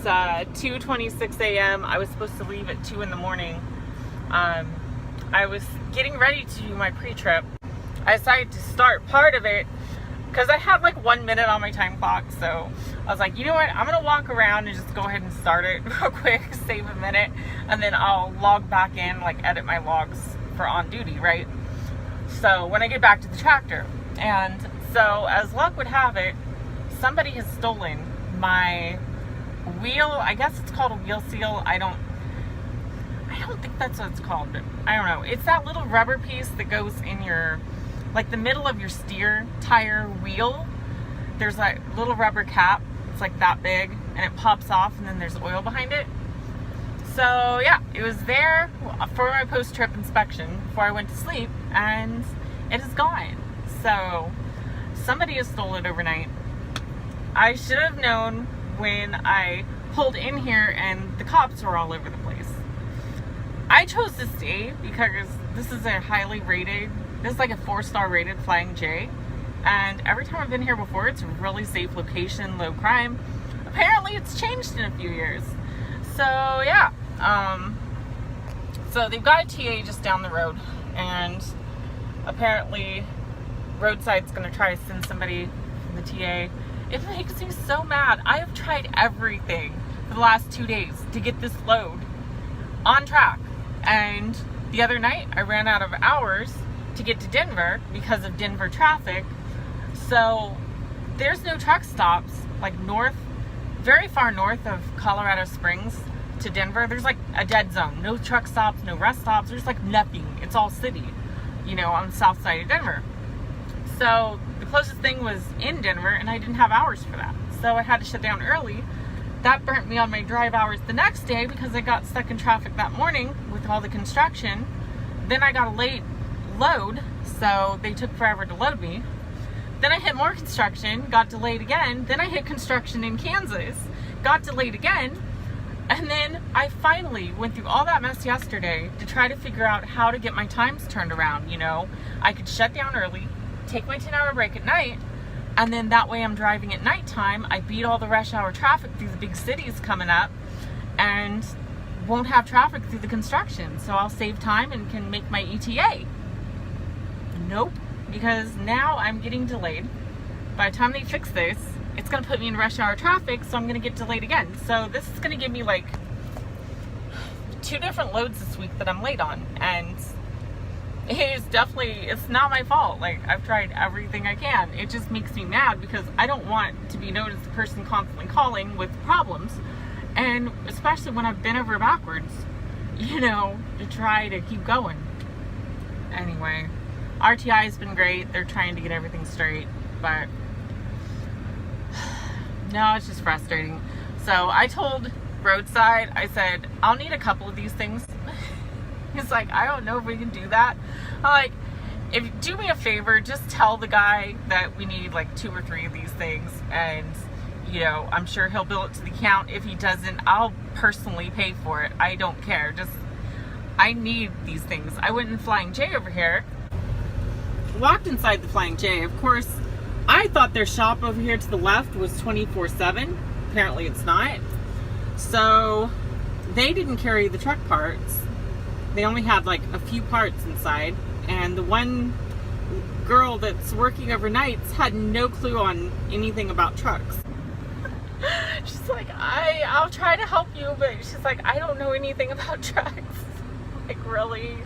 2:26 a.m. I was supposed to leave at 2 in the morning. I was getting ready to do my pre-trip. I decided to start part of it because I had like 1 minute on my time clock. So I was like, you know what? I'm going to walk around and just go ahead and start it real quick, save a minute, and then I'll log back in, like edit my logs for on duty, right? So when I get back to the tractor. And so as luck would have it, somebody has stolen my wheel. I guess it's called a wheel seal. I don't think that's what it's called, but I don't know. It's that little rubber piece that goes in your, like the middle of your steer tire wheel. There's that little rubber cap. It's like that big and it pops off and then there's oil behind it. So yeah, it was there for my post-trip inspection before I went to sleep and it is gone. So somebody has stolen it overnight. I should have known when I pulled in here and the cops were all over the place. I chose to stay because this is a highly rated, this is like a 4-star rated Flying J. And every time I've been here before, it's a really safe location, low crime. Apparently it's changed in a few years. So yeah, so they've got a TA just down the road and apparently Roadside's gonna try to send somebody from the TA. It makes me so mad. I have tried everything for the last 2 days to get this load on track. And the other night I ran out of hours to get to Denver because of Denver traffic. So there's no truck stops like north, very far north of Colorado Springs to Denver. There's like a dead zone. No truck stops, no rest stops. There's like nothing. It's all city, you know, on the south side of Denver. So the closest thing was in Denver and I didn't have hours for that. So I had to shut down early. That burnt me on my drive hours the next day because I got stuck in traffic that morning with all the construction. Then I got a late load, so they took forever to load me. Then I hit more construction, got delayed again. Then I hit construction in Kansas, got delayed again. And then I finally went through all that mess yesterday to try to figure out how to get my times turned around. You know, I could shut down early, take my 10-hour break at night, and then that way I'm driving at nighttime. I beat all the rush hour traffic through the big cities coming up and won't have traffic through the construction. So I'll save time and can make my ETA. Nope, because now I'm getting delayed. By the time they fix this, it's gonna put me in rush hour traffic, so I'm gonna get delayed again. So this is gonna give me like 2 different loads this week that I'm late on. And it's not my fault. Like, I've tried everything I can. It just makes me mad because I don't want to be known as the person constantly calling with problems. And especially when I've been over backwards, you know, to try to keep going. Anyway, RTI has been great. They're trying to get everything straight, but no, it's just frustrating. So I told Roadside, I said, I'll need a couple of these things. He's like, I don't know if we can do that. I'm like, if do me a favor, just tell the guy that we need like 2 or 3 of these things, and you know, I'm sure he'll bill it to the account. If he doesn't, I'll personally pay for it. I don't care. Just, I need these things. I went in Flying J over here, walked inside the Flying J. Of course, I thought their shop over here to the left was 24/7. Apparently it's not. So they didn't carry the truck parts. They only had like a few parts inside, and the one girl that's working overnights had no clue on anything about trucks. She's like, I'll try to help you, but she's like, I don't know anything about trucks. Like, really?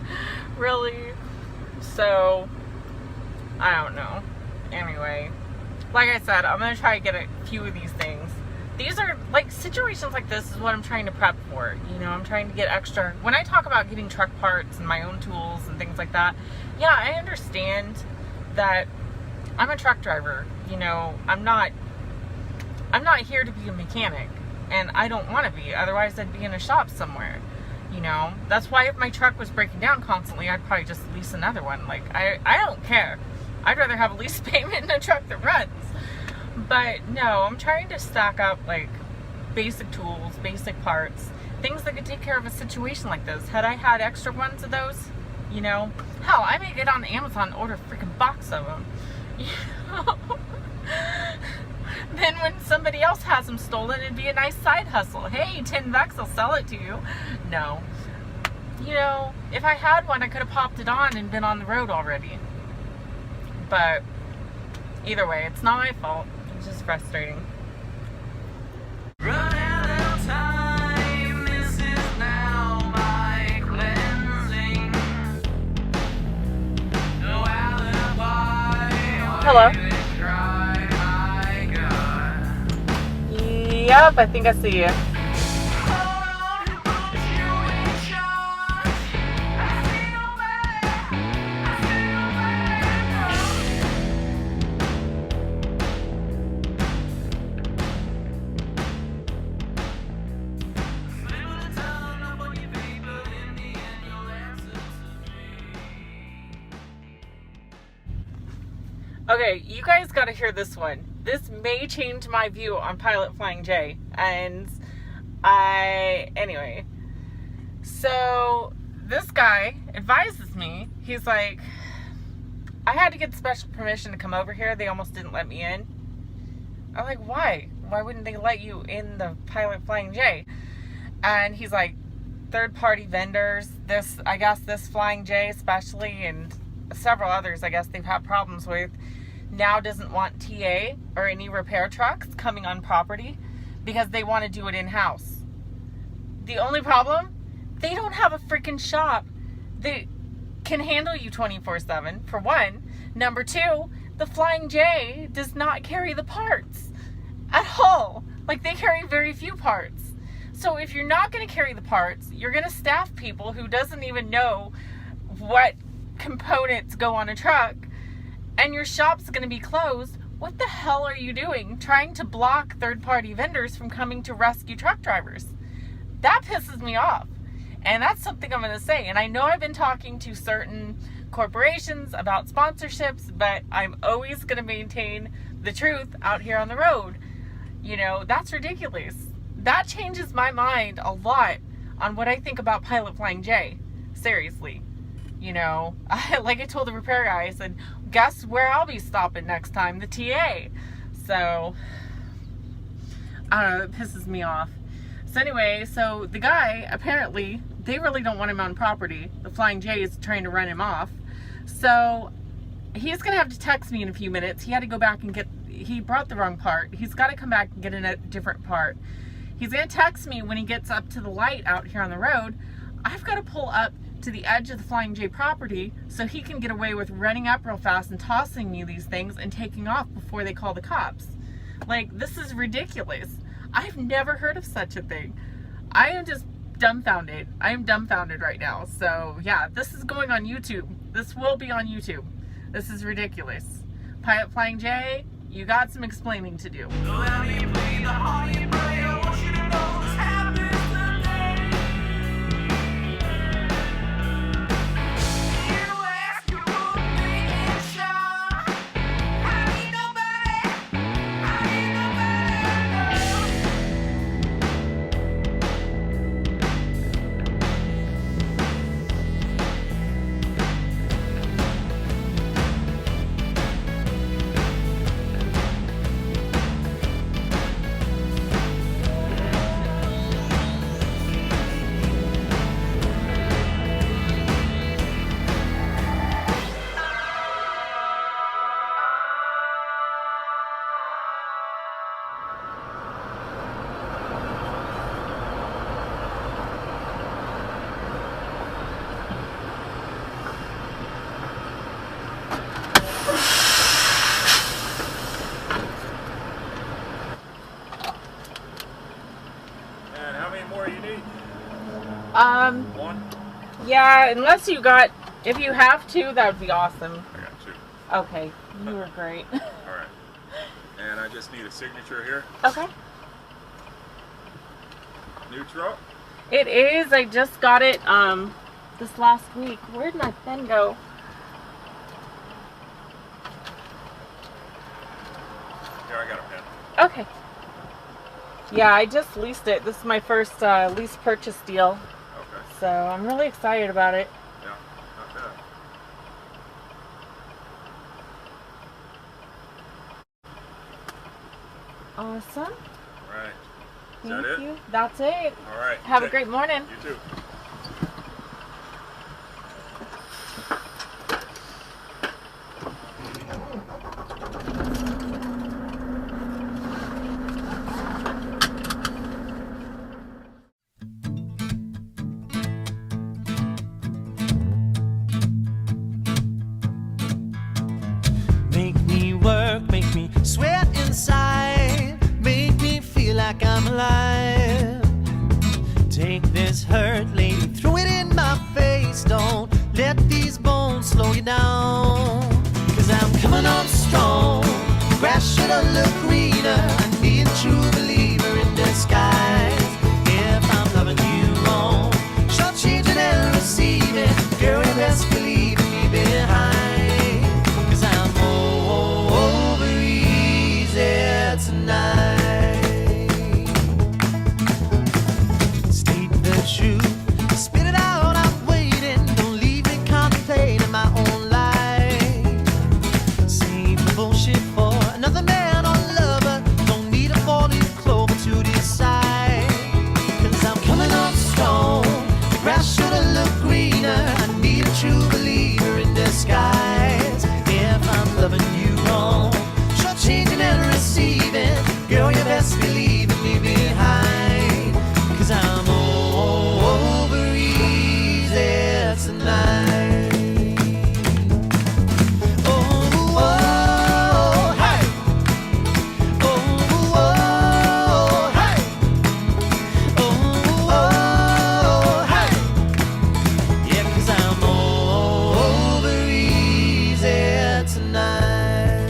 So I don't know. Anyway, like I said, I'm gonna try to get a few of these things. These are like, situations like this is what I'm trying to prep for. You know, I'm trying to get extra. When I talk about getting truck parts and my own tools and things like that, yeah, I understand that I'm a truck driver. You know, I'm not here to be a mechanic, and I don't want to be. Otherwise, I'd be in a shop somewhere. You know, that's why if my truck was breaking down constantly, I'd probably just lease another one. Like, I don't care. I'd rather have a lease payment in a truck that runs. But no, I'm trying to stack up like basic tools, basic parts, things that could take care of a situation like this. Had I had extra ones of those, you know, hell, I may get on Amazon and order a freaking box of them. You know? Then when somebody else has them stolen, it'd be a nice side hustle. Hey, $10, I'll sell it to you. No. You know, if I had one, I could have popped it on and been on the road already. But either way, it's not my fault. It's just frustrating. Run out of time, this is now my cleansing. No alibi. Hello. Yep, I think I see you. Okay, you guys got to hear this one. This may change my view on Pilot Flying J. And anyway. So, this guy advises me. He's like, I had to get special permission to come over here. They almost didn't let me in. I'm like, why? Why wouldn't they let you in the Pilot Flying J? And he's like, third-party vendors. I guess this Flying J especially, and several others I guess they've had problems with, now doesn't want TA or any repair trucks coming on property because they want to do it in-house. The only problem, they don't have a freaking shop that can handle you 24/7, for one. Number two, the Flying J does not carry the parts at all. Like, they carry very few parts. So if you're not going to carry the parts, you're going to staff people who doesn't even know what components go on a truck, and your shop's going to be closed. What the hell are you doing trying to block third-party vendors from coming to rescue truck drivers? That pisses me off, and that's something I'm going to say. And I know I've been talking to certain corporations about sponsorships, but I'm always going to maintain the truth out here on the road. You know, that's ridiculous. That changes my mind a lot on what I think about Pilot Flying J. Seriously. You know, like I told the repair guy, I said, guess where I'll be stopping next time? The TA. So, I don't know, it pisses me off. So anyway, so the guy, apparently, they really don't want him on property. The Flying J is trying to run him off. So, he's going to have to text me in a few minutes. He had to go back and he brought the wrong part. He's got to come back and get a different part. He's going to text me when he gets up to the light out here on the road. I've got to pull up to the edge of the Flying J property so he can get away with running up real fast and tossing me these things and taking off before they call the cops. Like, this is ridiculous. I've never heard of such a thing. I am just dumbfounded. I am dumbfounded right now. So yeah, this is going on YouTube. This will be on YouTube. This is ridiculous. Pilot Flying J, you got some explaining to do. One? Yeah, unless you got, if you have two, that would be awesome. I got two. Okay, you were great. Alright. And I just need a signature here. Okay. New truck? It is. I just got it this last week. Where'd my pen go? Here, I got a pen. Okay. Yeah, I just leased it. This is my first lease purchase deal. Okay. So I'm really excited about it. Yeah, not bad. Awesome. All right. Is Thank that it? you. That's it. All right. Have a great morning. You too. Make me work, make me sweat inside, make me feel like I'm alive. Take this hurt, lady, throw it in my face. Don't let these bones slow you down. Cause I'm coming on strong, grass should have looked greener. I need a true believer in disguise. If I'm loving you wrong, short-changing and receiving, girl, you best believe me behind. Cause I'm over easy tonight. State the truth, spit it out, I'm waiting. Don't leave me contemplating my own life. Save the bullshit for another man or lover. Don't need a four-leaf clover to decide. Cause I'm coming on strong, the grass should have looked greener. I need a true believer in disguise. If I'm loving you wrong, short-changing and receiving, girl, you best believe me behind. Cause I'm over easy tonight. Oh, oh, hey. Oh, oh, hey. Oh, oh, hey. Yeah, cause I'm over easy tonight.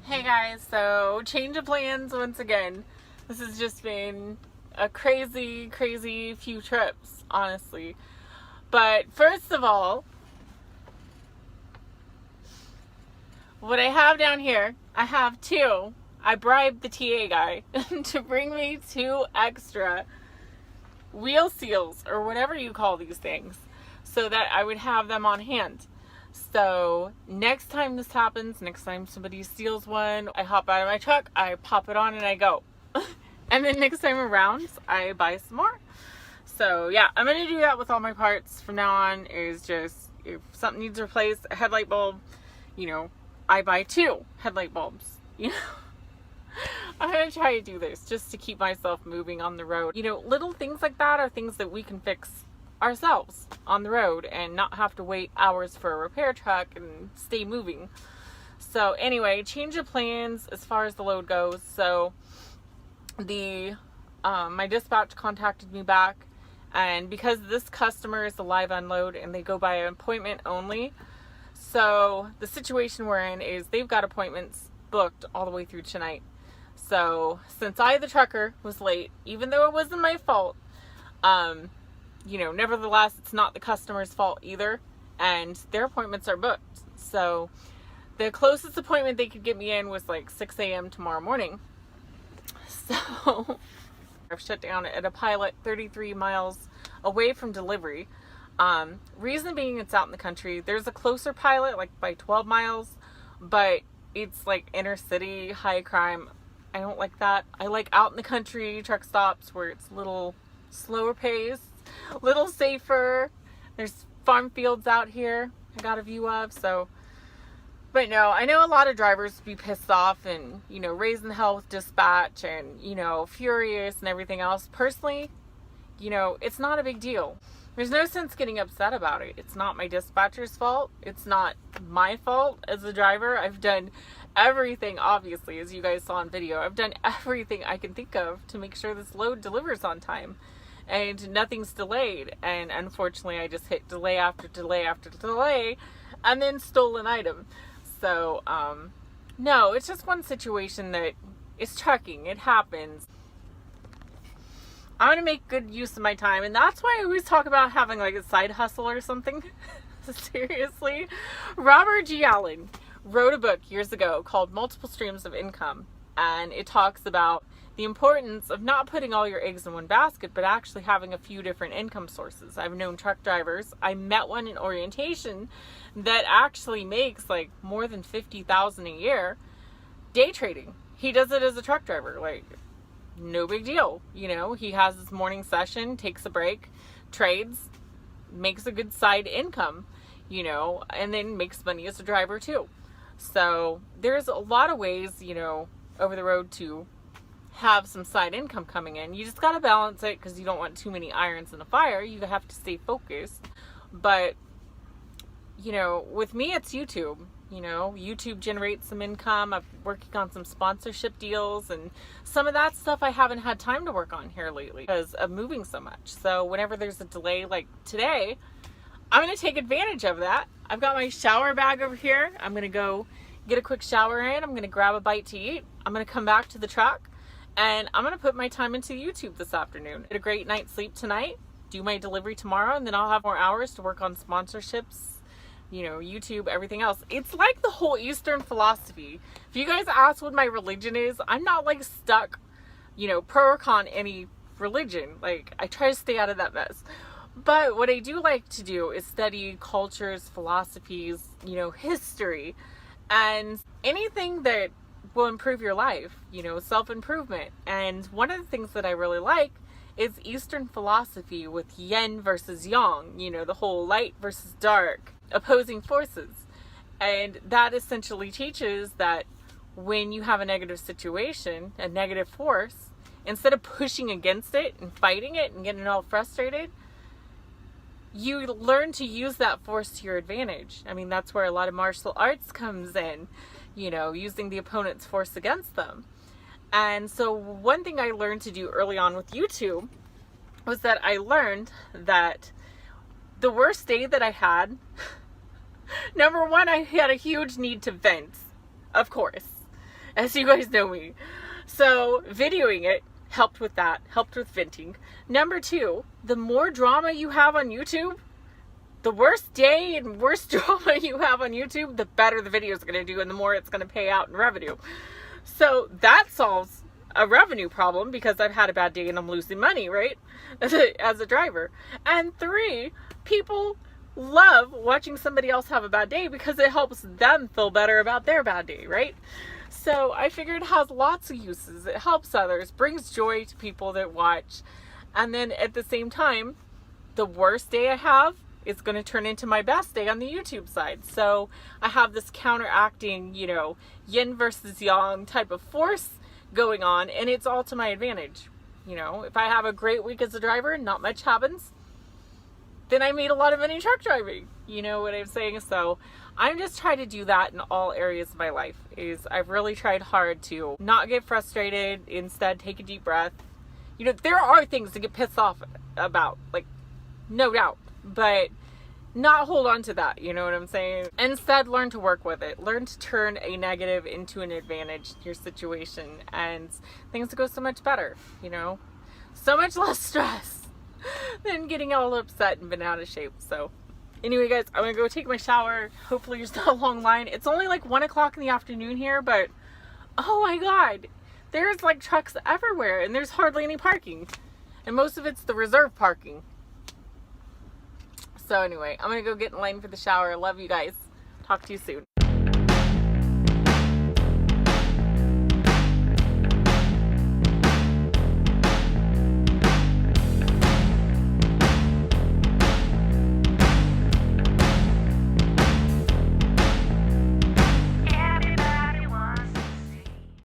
Hey guys, so change of plans once again. This has just been a crazy few trips, honestly. But first of all, what I have down here, I have two. I bribed the TA guy to bring me 2 extra wheel seals, or whatever you call these things, so that I would have them on hand. So next time this happens, next time somebody steals one, I hop out of my truck, I pop it on and I go. And then next time around, I buy some more. So yeah, I'm going to do that with all my parts from now on. Is just, if something needs replaced, a headlight bulb, you know, I buy 2 headlight bulbs, you know. I'm going to try to do this just to keep myself moving on the road. You know, little things like that are things that we can fix ourselves on the road and not have to wait hours for a repair truck and stay moving. So anyway, change of plans as far as the load goes. So the my dispatch contacted me back, and because this customer is a live unload and they go by appointment only, so the situation we're in is they've got appointments booked all the way through tonight. So since I, the trucker, was late, even though it wasn't my fault, you know, nevertheless, it's not the customer's fault either, and their appointments are booked. So the closest appointment they could get me in was like 6 a.m. tomorrow morning. So I've shut down at a pilot 33 miles away from delivery. Reason being, it's out in the country. There's a closer pilot, like by 12 miles, but it's like inner city, high crime. I don't like that. I like out in the country truck stops where it's a little slower pace, a little safer. There's farm fields out here I got a view of. So, but no, I know a lot of drivers be pissed off and, you know, raising hell with dispatch and, you know, furious and everything else. Personally, you know, it's not a big deal. There's no sense getting upset about it. It's not my dispatcher's fault. It's not my fault as a driver. I've done everything, obviously, as you guys saw on video. I've done everything I can think of to make sure this load delivers on time and nothing's delayed. And unfortunately, I just hit delay after delay after delay and then stole an item. So, no, it's just one situation that is trucking. It happens. I'm going to make good use of my time. And that's why I always talk about having like a side hustle or something. Seriously. Robert G. Allen wrote a book years ago called Multiple Streams of Income. And it talks about the importance of not putting all your eggs in one basket, but actually having a few different income sources. I've known truck drivers. I met one in orientation that actually makes like more than $50,000 a year. day trading. He does it as a truck driver, like no big deal. You know, he has his morning session, takes a break, trades, makes a good side income, you know, and then makes money as a driver too. So there's a lot of ways, you know, over the road to have some side income coming in. You just got to balance it because you don't want too many irons in the fire. You have to stay focused. But, you know, with me, it's YouTube. You know, YouTube generates some income. I'm working on some sponsorship deals, and some of that stuff I haven't had time to work on here lately because of moving so much. So whenever there's a delay like today, I'm going to take advantage of that. I've got my shower bag over here. I'm going to go get a quick shower in. I'm going to grab a bite to eat. I'm going to come back to the truck, and I'm going to put my time into YouTube this afternoon. Get a great night's sleep tonight, do my delivery tomorrow, and then I'll have more hours to work on sponsorships, you know, YouTube, everything else. It's like the whole Eastern philosophy. If you guys ask what my religion is, I'm not like stuck, you know, pro or con any religion. Like, I try to stay out of that mess. But what I do like to do is study cultures, philosophies, you know, history, and anything that will improve your life, you know, self-improvement. And one of the things that I really like is Eastern philosophy with yin versus yang, you know, the whole light versus dark, opposing forces. And that essentially teaches that when you have a negative situation, a negative force, instead of pushing against it and fighting it and getting all frustrated, you learn to use that force to your advantage. I mean, that's where a lot of martial arts comes in, you know, using the opponent's force against them. And so one thing I learned to do early on with YouTube was that I learned that the worst day that I had, number one, I had a huge need to vent, of course, as you guys know me. So videoing it helped with that, helped with venting. Number two, the more drama you have on YouTube, the worse day and worse drama you have on YouTube, the better the video is going to do and the more it's going to pay out in revenue. So that solves a revenue problem because I've had a bad day and I'm losing money, right? As a driver. And three, people love watching somebody else have a bad day because it helps them feel better about their bad day, right? So I figured it has lots of uses. It helps others, brings joy to people that watch. And then at the same time, the worst day I have is going to turn into my best day on the YouTube side. So I have this counteracting, you know, yin versus yang type of force going on, and it's all to my advantage. You know, if I have a great week as a driver and not much happens, then I made a lot of money truck driving. You know what I'm saying? So I'm just trying to do that in all areas of my life. Is I've really tried hard to not get frustrated, instead take a deep breath. You know, there are things to get pissed off about, like, no doubt, but not hold on to that, you know what I'm saying? Instead, learn to work with it. Learn to turn a negative into an advantage in your situation, and things go so much better, you know? So much less stress than getting all upset and been out of shape. So anyway, guys, I'm gonna go take my shower. Hopefully there's not a long line. It's only like 1 o'clock in the afternoon here, but oh my God, there's like trucks everywhere and there's hardly any parking. And most of it's the reserve parking. So anyway, I'm gonna go get in line for the shower. Love you guys. Talk to you soon.